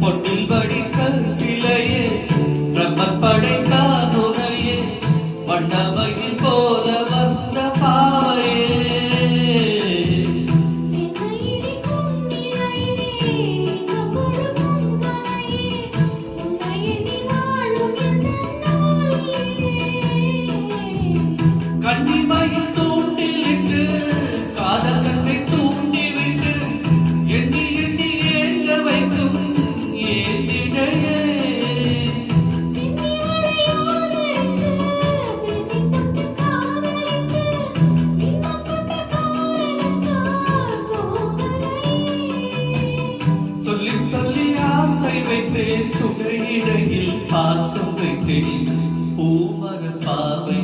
பொன்னில் வடிக்க சிலையே பிரம்மன் படைத்தான் உனையே வண்ணமையில் போல வந்த பாவையே கண்ணிமையில் தூண்டிலிட்டு காதல் கண்ணை தூண்டிவிட்டு எண்ணி எண்ணி ஏங்க வைக்கும் ஏந்திடையே சொல்லி சொல்லி ஆசை வைத்தேன் துணையிடையில் பாசம் வைத்தேன் பூமர பாவை